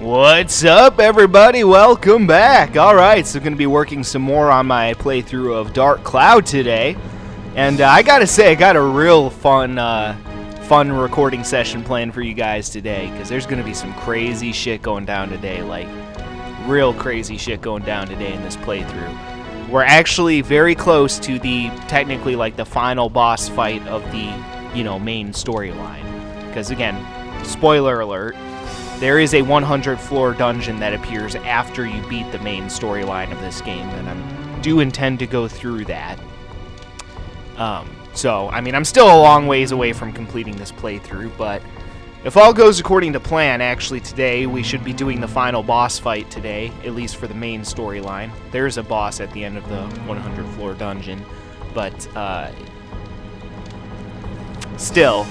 What's up, everybody? Welcome back. Alright, so I'm going to be working some more on my playthrough of Dark Cloud today. And I gotta say, I got a real fun recording session planned for you guys today, because there's going to be some crazy shit going down today, like real crazy shit going down today in this playthrough. We're actually very close to technically like the final boss fight of the, main storyline. Because again, spoiler alert, there is a 100 floor dungeon that appears after you beat the main storyline of this game, and I do intend to go through that. So, I mean, I'm still a long ways away from completing this playthrough, but if all goes according to plan, actually today we should be doing the final boss fight today, at least for the main storyline. There's a boss at the end of the 100 floor dungeon, but still,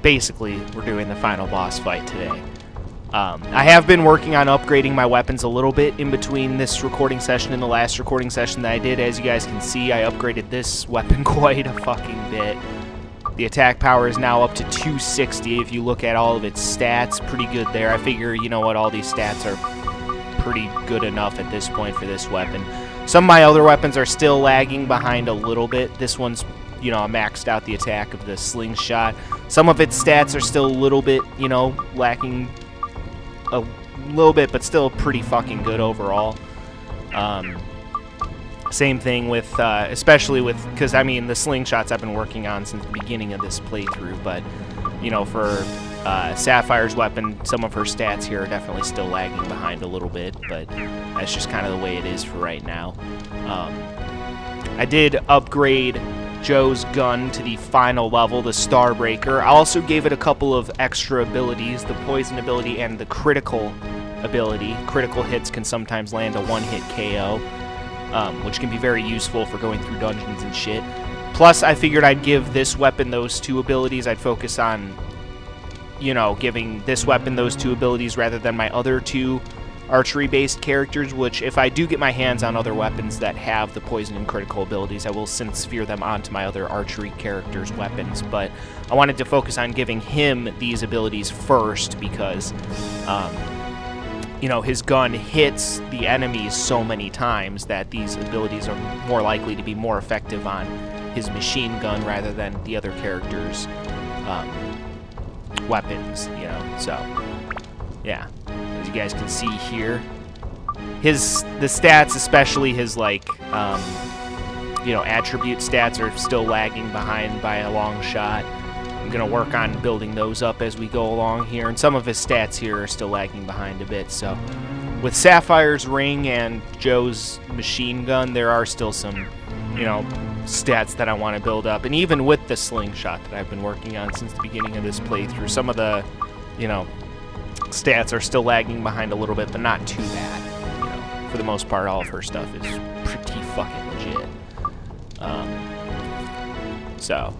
basically we're doing the final boss fight today. I have been working on upgrading my weapons a little bit in between this recording session and the last recording session that I did. As you guys can see, I upgraded this weapon quite a fucking bit. The attack power is now up to 260. If you look at all of its stats, pretty good there. I figure, all these stats are pretty good enough at this point for this weapon. Some of my other weapons are still lagging behind a little bit. This one's, I maxed out the attack of the slingshot. Some of its stats are still a little bit, lacking a little bit, but still pretty fucking good overall. Same thing with, especially with, because, I mean, the slingshots I've been working on since the beginning of this playthrough, but, for Sapphire's weapon, some of her stats here are definitely still lagging behind a little bit, but that's just kind of the way it is for right now. I did upgrade Joe's gun to the final level, the Starbreaker. I also gave it a couple of extra abilities, the poison ability and the critical ability. Critical hits can sometimes land a one-hit KO, which can be very useful for going through dungeons and shit. Plus, I figured I'd give this weapon those two abilities. I'd focus on, giving this weapon those two abilities rather than my other two archery-based characters, which if I do get my hands on other weapons that have the poison and critical abilities, I will sphere them onto my other archery characters' weapons. But I wanted to focus on giving him these abilities first because, his gun hits the enemies so many times that these abilities are more likely to be more effective on his machine gun rather than the other characters' weapons, so, yeah. As you guys can see here, the stats, especially his attribute stats, are still lagging behind by a long shot. I'm gonna work on building those up as we go along here, and some of his stats here are still lagging behind a bit. So, with Sapphire's ring and Joe's machine gun, there are still some, stats that I want to build up, and even with the slingshot that I've been working on since the beginning of this playthrough, some of the, stats are still lagging behind a little bit, but not too bad. For the most part, all of her stuff is pretty fucking legit. So,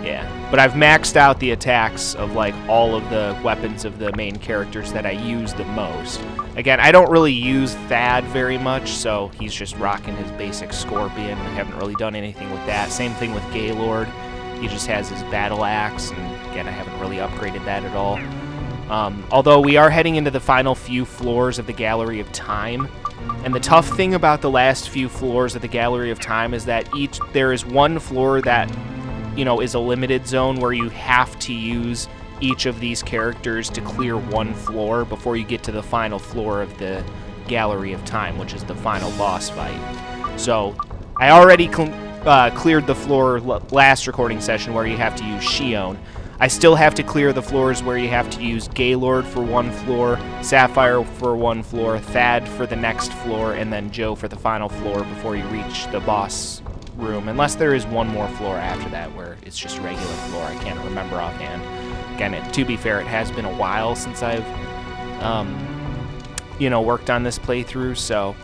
yeah. But I've maxed out the attacks of, all of the weapons of the main characters that I use the most. Again, I don't really use Thad very much, so he's just rocking his basic Scorpion. I haven't really done anything with that. Same thing with Gaylord. He just has his battle axe, and again, I haven't really upgraded that at all. Although we are heading into the final few floors of the Gallery of Time, and the tough thing about the last few floors of the Gallery of Time is that there is one floor that, is a limited zone where you have to use each of these characters to clear one floor before you get to the final floor of the Gallery of Time, which is the final boss fight. So, I already cleared the floor last recording session where you have to use Shion. I still have to clear the floors where you have to use Gaylord for one floor, Sapphire for one floor, Thad for the next floor, and then Joe for the final floor before you reach the boss room. Unless there is one more floor after that where it's just a regular floor. I can't remember offhand. Again, to be fair, it has been a while since I've, worked on this playthrough, so...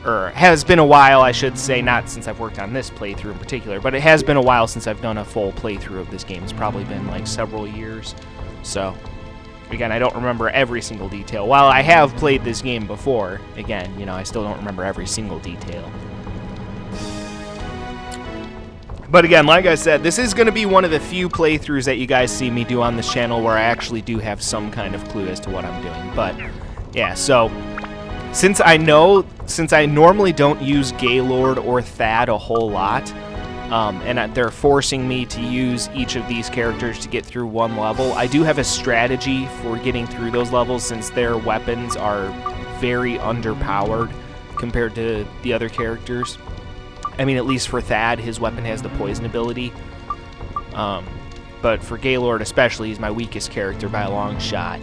Or has been a while, I should say, not since I've worked on this playthrough in particular, but it has been a while since I've done a full playthrough of this game. It's probably been several years. So, again, I don't remember every single detail. While I have played this game before, again, I still don't remember every single detail. But again, like I said, this is going to be one of the few playthroughs that you guys see me do on this channel where I actually do have some kind of clue as to what I'm doing. But yeah, so since I normally don't use Gaylord or Thad a whole lot, and they're forcing me to use each of these characters to get through one level, I do have a strategy for getting through those levels since their weapons are very underpowered compared to the other characters. I mean, at least for Thad, his weapon has the poison ability. But for Gaylord especially, he's my weakest character by a long shot.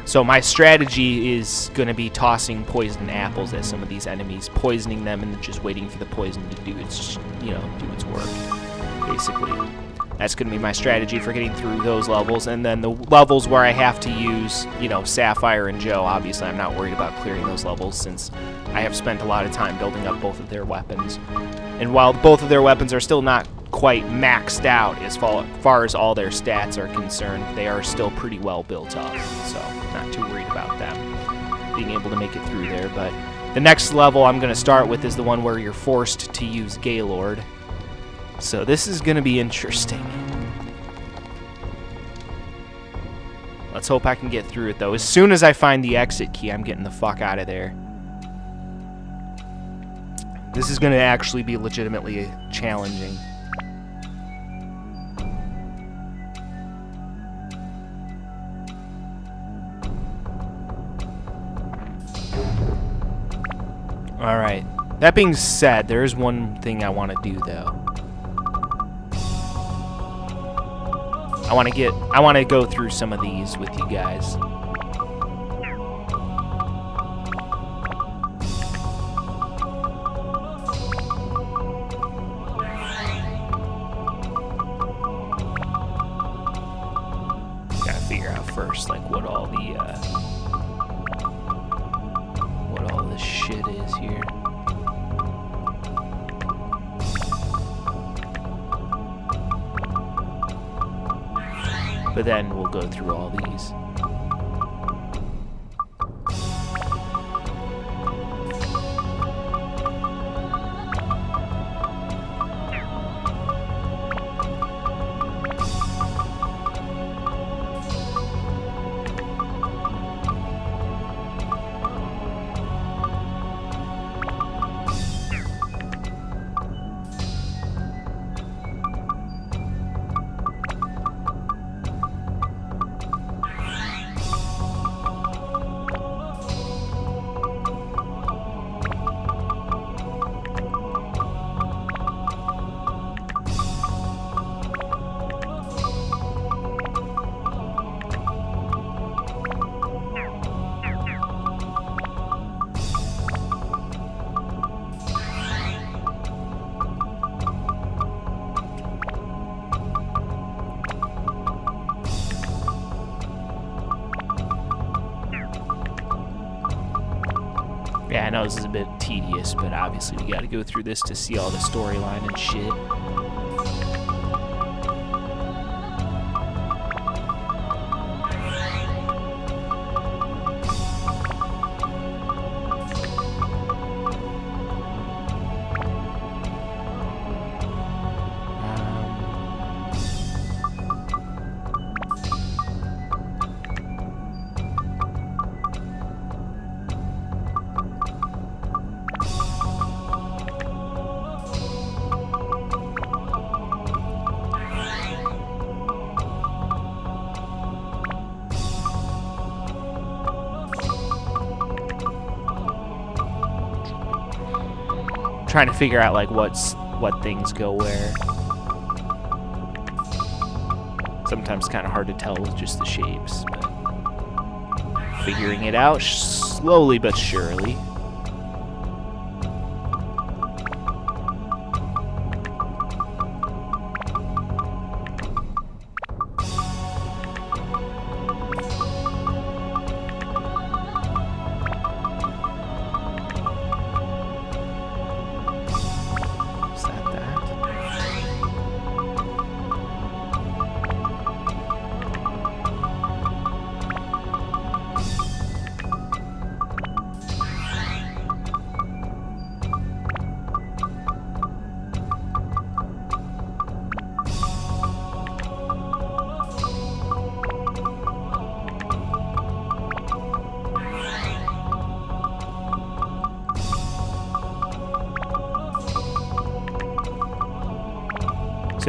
So my strategy is going to be tossing poison apples at some of these enemies, poisoning them, and then just waiting for the poison to do its, do its work, basically. That's going to be my strategy for getting through those levels. And then the levels where I have to use, Sapphire and Joe, obviously I'm not worried about clearing those levels since I have spent a lot of time building up both of their weapons. And while both of their weapons are still not quite maxed out as far as all their stats are concerned, they are still pretty well built up. So not too worried about them being able to make it through there. But the next level I'm going to start with is the one where you're forced to use Gaylord. So this is going to be interesting. Let's hope I can get through it, though. As soon as I find the exit key, I'm getting the fuck out of there. This is going to actually be legitimately challenging. Alright. That being said, there is one thing I want to do, though. I want to go through some of these with you guys. Gotta figure out first, like, what all this shit is here. But then we'll go through all these. Yeah, I know this is a bit tedious, but obviously we gotta go through this to see all the storyline and shit. Trying to figure out like what things go where. Sometimes it's kind of hard to tell with just the shapes, but figuring it out slowly but surely.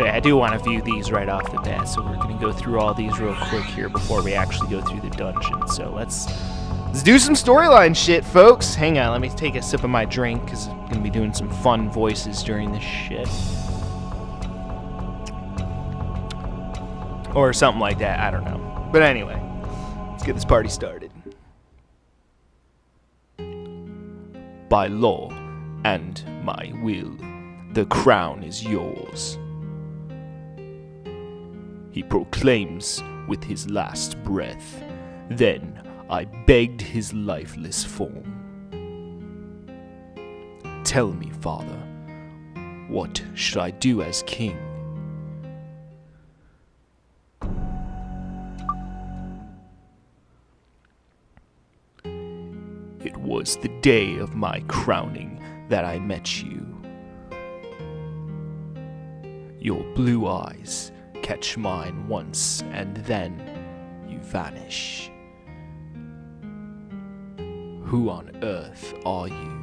So yeah, I do want to view these right off the bat, so we're going to go through all these real quick here before we actually go through the dungeon. So let's do some storyline shit, folks. Hang on, let me take a sip of my drink, because I'm going to be doing some fun voices during this shit. Or something like that, I don't know. But anyway, let's get this party started. By law and my will, the crown is yours. He proclaims with his last breath. Then I begged his lifeless form. Tell me, Father, what should I do as king? It was the day of my crowning that I met you. Your blue eyes catch mine once, and then you vanish. Who on earth are you?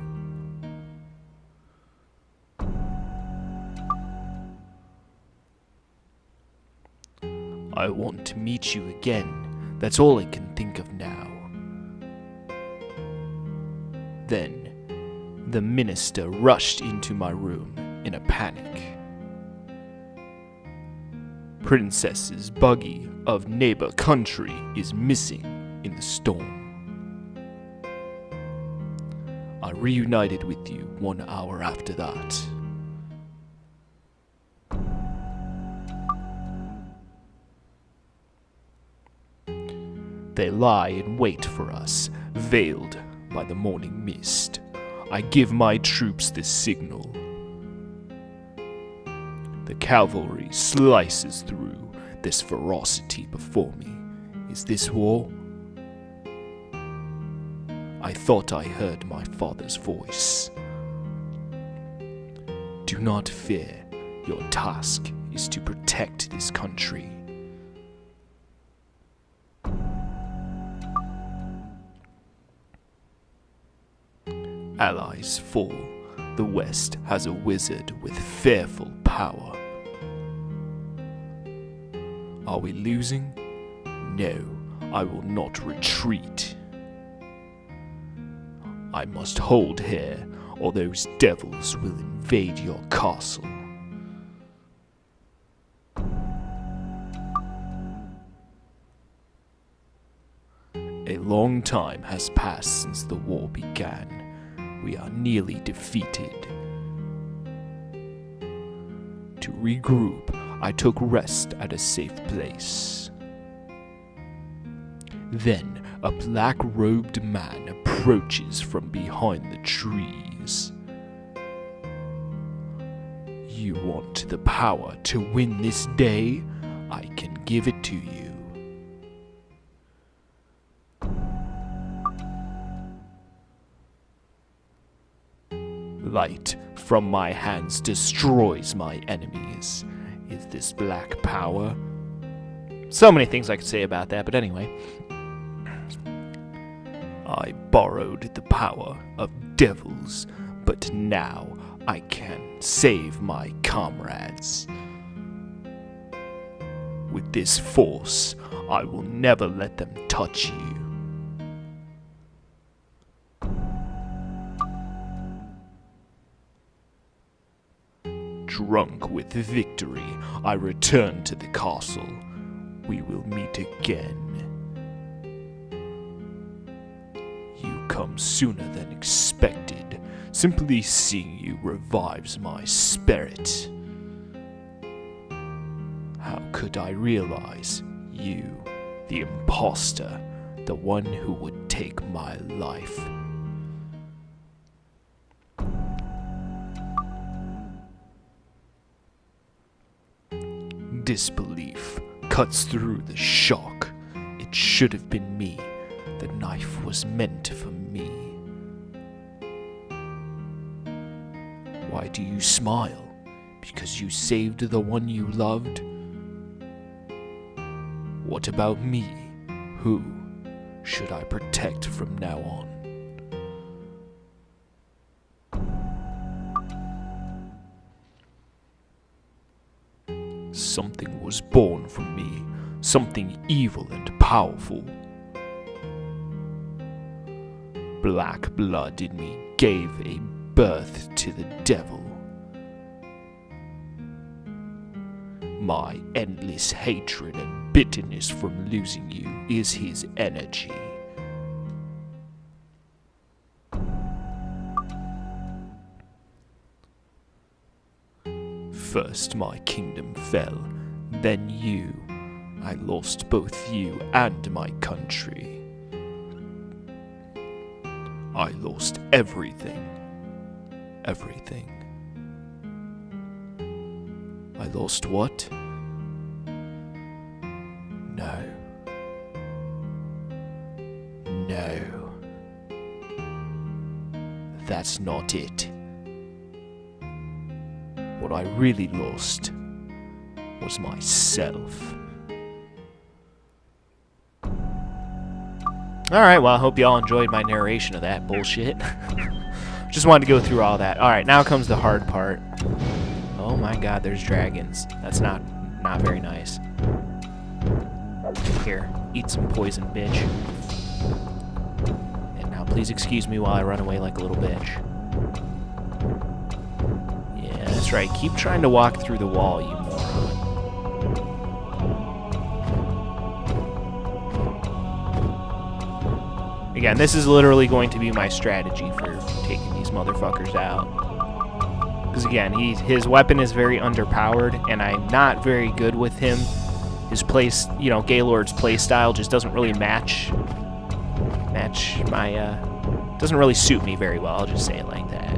I want to meet you again. That's all I can think of now. Then, the minister rushed into my room in a panic. Princess's buggy of neighbor country is missing in the storm. I reunited with you 1 hour after that. They lie in wait for us, veiled by the morning mist. I give my troops the signal. The cavalry slices through this ferocity before me. Is this war? I thought I heard my father's voice. Do not fear. Your task is to protect this country. Allies fall. The West has a wizard with fearful power. Are we losing? No, I will not retreat. I must hold here, or those devils will invade your castle. A long time has passed since the war began. We are nearly defeated. To regroup, I took rest at a safe place. Then a black-robed man approaches from behind the trees. You want the power to win this day? I can give it to you. Light from my hands destroys my enemies. Is this black power? So many things I could say about that, but anyway. I borrowed the power of devils, but now I can save my comrades. With this force, I will never let them touch you. Drunk with victory, I return to the castle. We will meet again. You come sooner than expected. Simply seeing you revives my spirit. How could I realize you, the imposter, the one who would take my life? Disbelief cuts through the shock. It should have been me. The knife was meant for me. Why do you smile? Because you saved the one you loved? What about me? Who should I protect from now on? Something was born from me, something evil and powerful. Black blood in me gave a birth to the devil. My endless hatred and bitterness from losing you is his energy. First my kingdom fell, then you. I lost both you and my country. I lost everything. Everything. I lost what? No. No. That's not it. What I really lost was myself. Alright, well, I hope y'all enjoyed my narration of that bullshit. Just wanted to go through all that. Alright, now comes the hard part. Oh my god, there's dragons. That's not very nice. Here, eat some poison, bitch. And now please excuse me while I run away like a little bitch. Yeah, that's right. Keep trying to walk through the wall, you moron. Again, this is literally going to be my strategy for taking these motherfuckers out. Because again, his weapon is very underpowered, and I'm not very good with him. His Gaylord's playstyle just doesn't really match my, doesn't really suit me very well, I'll just say it like that.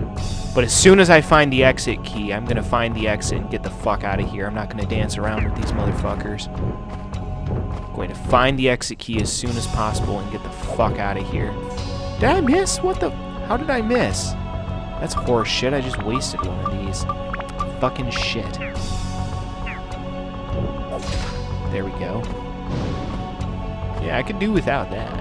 But as soon as I find the exit key, I'm gonna find the exit and get the fuck out of here. I'm not gonna dance around with these motherfuckers. I'm going to find the exit key as soon as possible and get the fuck out of here. Did I miss? How did I miss? That's horse shit. I just wasted one of these. Fucking shit. There we go. Yeah, I could do without that.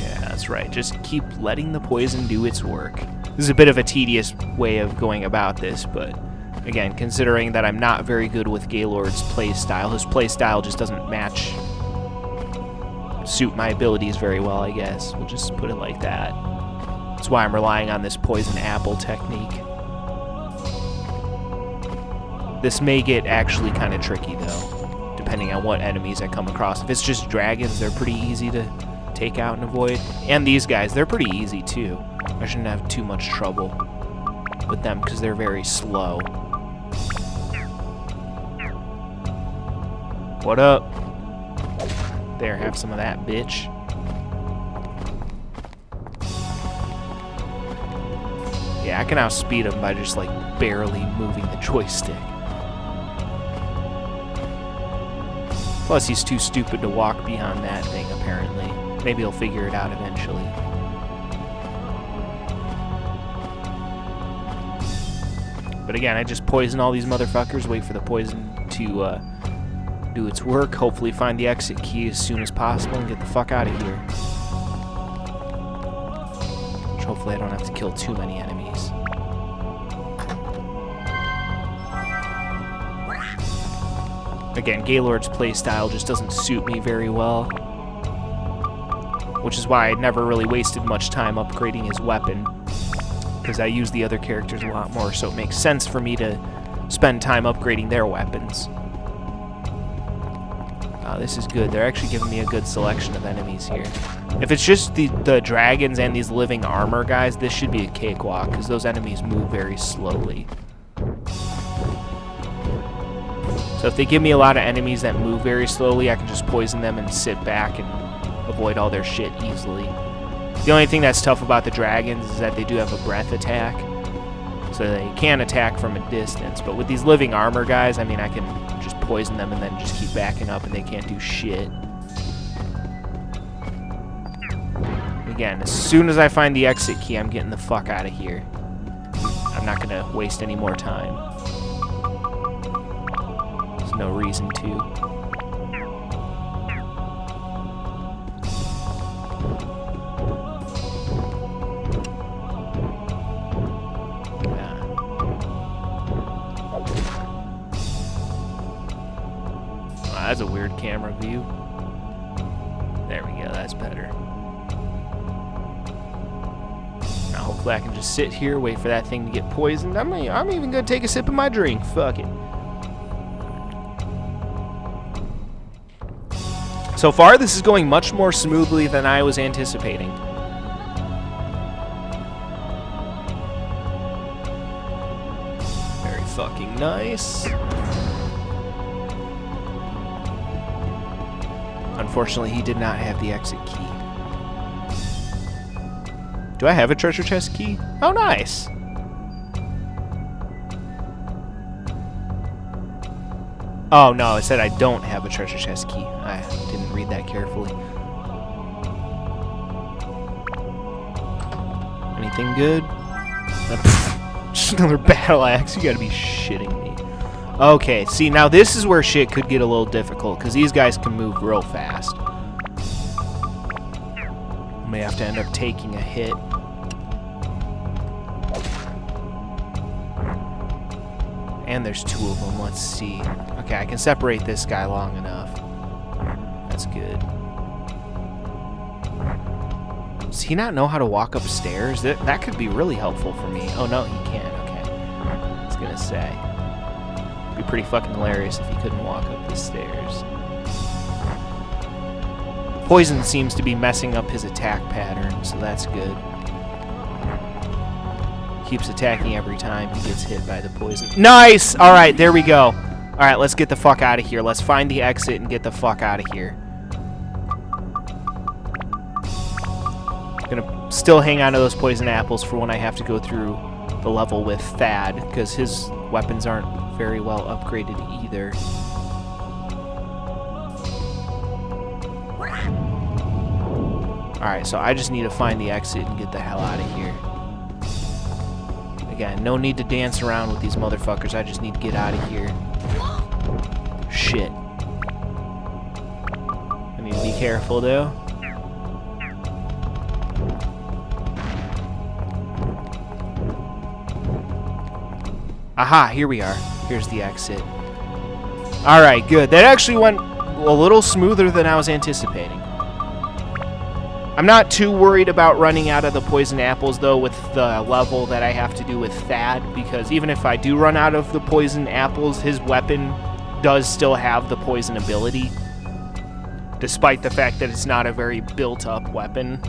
Yeah, that's right. Just keep letting the poison do its work. This is a bit of a tedious way of going about this, but again, considering that I'm not very good with Gaylord's playstyle, his playstyle just doesn't suit my abilities very well, I guess. We'll just put it like that. That's why I'm relying on this poison apple technique. This may get actually kind of tricky, though, depending on what enemies I come across. If it's just dragons, they're pretty easy to take out and avoid. And these guys, they're pretty easy, too. I shouldn't have too much trouble with them because they're very slow. What up? There, have some of that, bitch. Yeah, I can outspeed him by just, like, barely moving the joystick. Plus, he's too stupid to walk beyond that thing, apparently. Maybe he'll figure it out eventually. But again, I just poison all these motherfuckers, wait for the poison to do its work, hopefully find the exit key as soon as possible, and get the fuck out of here. Which hopefully I don't have to kill too many enemies. Again, Gaylord's playstyle just doesn't suit me very well, which is why I never really wasted much time upgrading his weapon, because I use the other characters a lot more, so it makes sense for me to spend time upgrading their weapons. This is good. They're actually giving me a good selection of enemies here. If it's just the dragons and these living armor guys, this should be a cakewalk, because those enemies move very slowly. So if they give me a lot of enemies that move very slowly, I can just poison them and sit back and avoid all their shit easily. The only thing that's tough about the dragons is that they do have a breath attack, so they can attack from a distance. But with these living armor guys, I mean, I can just poison them and then just keep backing up and they can't do shit. Again, as soon as I find the exit key, I'm getting the fuck out of here. I'm not gonna waste any more time. There's no reason to. that's a weird camera view. There we go, that's better. Now hopefully I can just sit here, wait for that thing to get poisoned. I'm even gonna take a sip of my drink. Fuck it. So far, this is going much more smoothly than I was anticipating. Very fucking nice. Unfortunately, he did not have the exit key. Do I have a treasure chest key? Oh, nice. Oh, no, it said I don't have a treasure chest key. I didn't read that carefully. Anything good? Just another battle axe. You gotta be shitting me. Okay, see, now this is where shit could get a little difficult, because these guys can move real fast. May have to end up taking a hit. And there's two of them. Let's see. Okay, I can separate this guy long enough. That's good. Does he not know how to walk upstairs? That could be really helpful for me. Oh, no, he can. Okay. I was going to say. It'd be pretty fucking hilarious if he couldn't walk up the stairs. Poison seems to be messing up his attack pattern, so that's good. Keeps attacking every time he gets hit by the poison. Nice! Alright, there we go. Alright, let's get the fuck out of here. Let's find the exit and get the fuck out of here. Gonna still hang on to those poison apples for when I have to go through the level with Thad, because his weapons aren't very well upgraded either. Alright, so I just need to find the exit and get the hell out of here. Again, no need to dance around with these motherfuckers. I just need to get out of here. Shit. I need to be careful, though. Aha, here we are. Here's the exit. Alright, good. That actually went a little smoother than I was anticipating. I'm not too worried about running out of the poison apples, though, with the level that I have to do with Thad, because even if I do run out of the poison apples, his weapon does still have the poison ability, despite the fact that it's not a very built-up weapon.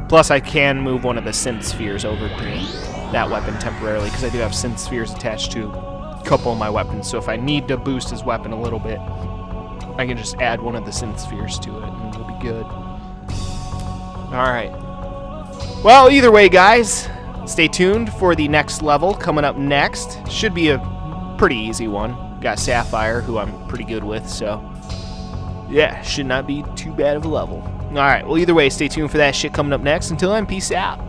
Plus, I can move one of the synth spheres over to that weapon temporarily, because I do have synth spheres attached to a couple of my weapons, so if I need to boost his weapon a little bit, I can just add one of the synth spheres to it, and it'll be good. Alright. Well, either way, guys, stay tuned for the next level coming up next. Should be a pretty easy one. Got Sapphire, who I'm pretty good with, so yeah, should not be too bad of a level. Alright, well, either way, stay tuned for that shit coming up next. Until then, peace out.